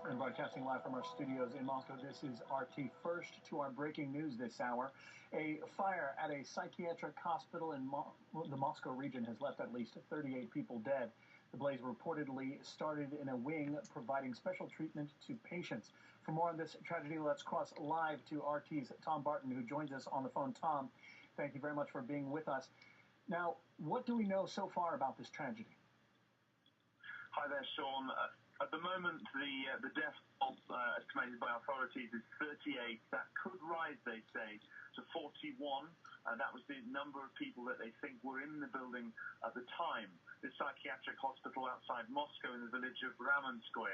And broadcasting live from our studios in Moscow, this is RT. First to our breaking news this hour. A fire at a psychiatric hospital in the Moscow region has left at least 38 people dead. The blaze reportedly started in a wing providing special treatment to patients. For more on this tragedy, let's cross live to RT's Tom Barton, who joins us on the phone. Tom, thank you very much for being with us. Now, what do we know so far about this tragedy? Hi there, Sean. At the moment, the death toll estimated by authorities is 38. That could rise, they say, to 41. That was the number of people that they think were in the building at the time. This psychiatric hospital outside Moscow in the village of Ramenskoye.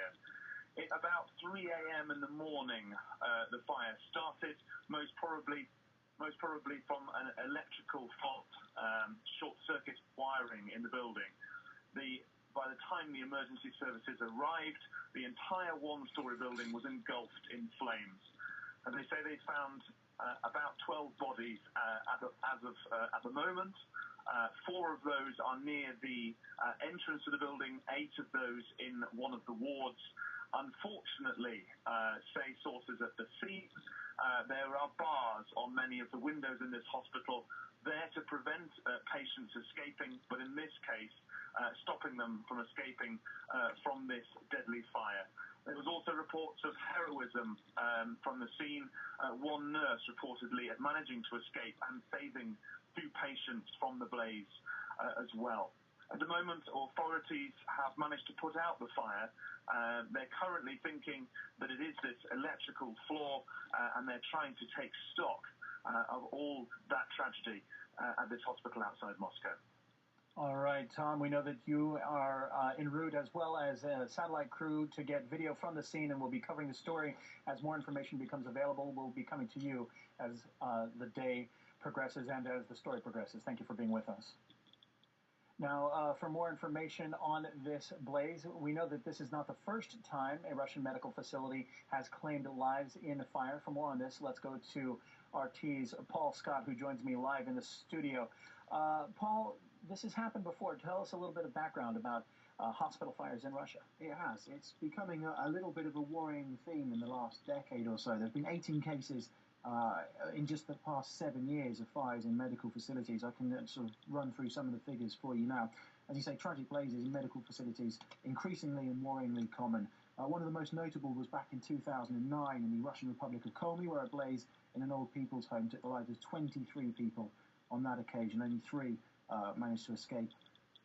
About 3 a.m. in the morning, the fire started, most probably from an electrical fault, short-circuit wiring in the building. By the time the emergency services arrived, the entire one-story building was engulfed in flames. And they say they found about 12 bodies at the moment. 4 of those are near the entrance to the building, 8 of those in one of the wards. Unfortunately, say sources at the scene, there are bars on many of the windows in this hospital there to prevent patients escaping, but in this case, stopping them from escaping from this deadly fire. There was also reports of heroism from the scene. One nurse reportedly managing to escape and saving 2 patients from the blaze as well. At the moment, authorities have managed to put out the fire. They're currently thinking that it is this electrical flaw, and they're trying to take stock of all that tragedy at this hospital outside Moscow. All right, Tom, we know that you are en route as well as a satellite crew to get video from the scene, and we'll be covering the story as more information becomes available. We'll be coming to you as the day progresses and as the story progresses. Thank you for being with us. Now, for more information on this blaze, we know that this is not the first time a Russian medical facility has claimed lives in a fire. For more on this, let's go to RT's Paul Scott, who joins me live in the studio. Paul, this has happened before. Tell us a little bit of background about hospital fires in Russia. It has. It's becoming a little bit of a worrying theme in the last decade or so. There have been 18 cases in just the past 7 years of fires in medical facilities. I can sort of run through some of the figures for you now. As you say, tragic blazes in medical facilities increasingly and worryingly common. One of the most notable was back in 2009 in the Russian Republic of Komi, where a blaze in an old people's home took the lives of 23 people on that occasion. Only 3 managed to escape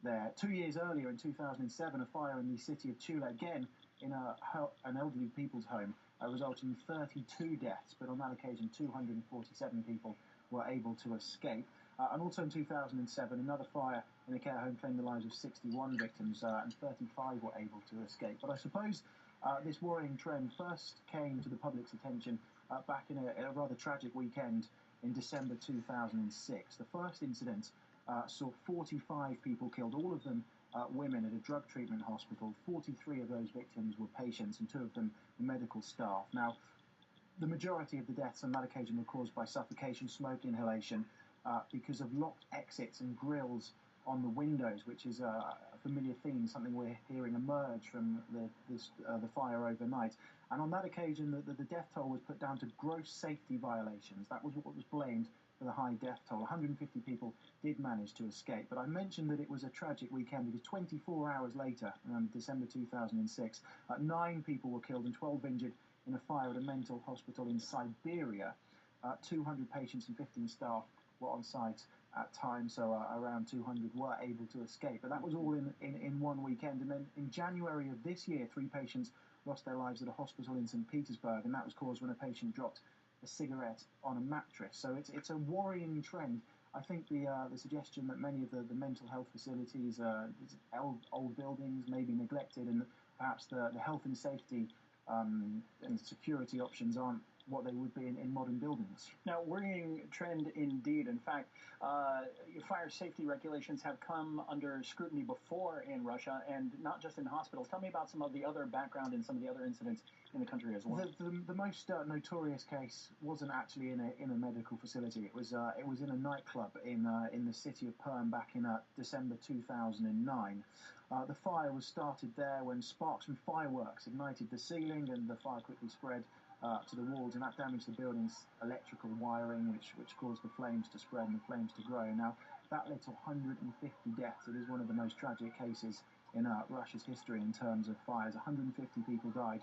there. 2 years earlier, in 2007, a fire in the city of Tula, again in an elderly people's home, resulted in 32 deaths, but on that occasion 247 people were able to escape. And also in 2007, another fire in a care home claimed the lives of 61 victims, and 35 were able to escape. But I suppose this worrying trend first came to the public's attention back in a rather tragic weekend in December 2006. The first incident saw 45 people killed, all of them women, at a drug treatment hospital. 43 of those victims were patients and 2 of them were medical staff. Now, the majority of the deaths on that occasion were caused by suffocation, smoke inhalation, because of locked exits and grills on the windows, which is a familiar theme, something we're hearing emerge from the fire overnight. And on that occasion, the death toll was put down to gross safety violations. That was what was blamed for the high death toll. 150 people did manage to escape. But I mentioned that it was a tragic weekend because 24 hours later, around December 2006, 9 people were killed and 12 injured in a fire at a mental hospital in Siberia. 200 patients and 15 staff were on site at times, so around 200 were able to escape. But that was all in one weekend. And then in January of this year, 3 patients lost their lives at a hospital in St. Petersburg, and that was caused when a patient dropped a cigarette on a mattress. So it's a worrying trend. I think the suggestion that many of the mental health facilities, old buildings, may be neglected, and perhaps the health and safety and security options aren't what they would be in modern buildings. Now, worrying trend indeed. In fact, fire safety regulations have come under scrutiny before in Russia, and not just in hospitals. Tell me about some of the other background and some of the other incidents in the country as well. The most notorious case wasn't actually in a medical facility. It was in a nightclub in the city of Perm back in December 2009. The fire was started there when sparks from fireworks ignited the ceiling, and the fire quickly spread to the walls, and that damaged the building's electrical wiring, which caused the flames to spread and the flames to grow. Now, that led to 150 deaths. It is one of the most tragic cases in Russia's history in terms of fires. 150 people died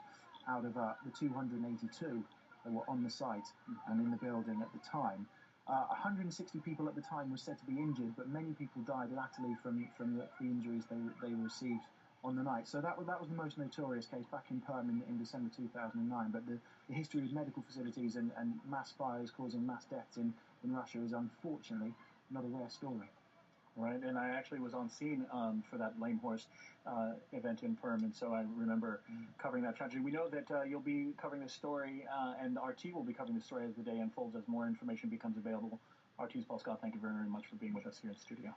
out of the 282 that were on the site and in the building at the time. 160 people at the time were said to be injured, but many people died latterly from the injuries they received on the night. So that was the most notorious case back in Perm in December 2009. But the history of medical facilities and mass fires causing mass deaths in Russia is unfortunately not a rare story. Right, and I actually was on scene for that Lame Horse event in Perm, and so I remember covering that tragedy. We know that you'll be covering this story, and RT will be covering the story as the day unfolds, as more information becomes available. RT's Paul Scott, thank you very, very much for being with us here in the studio.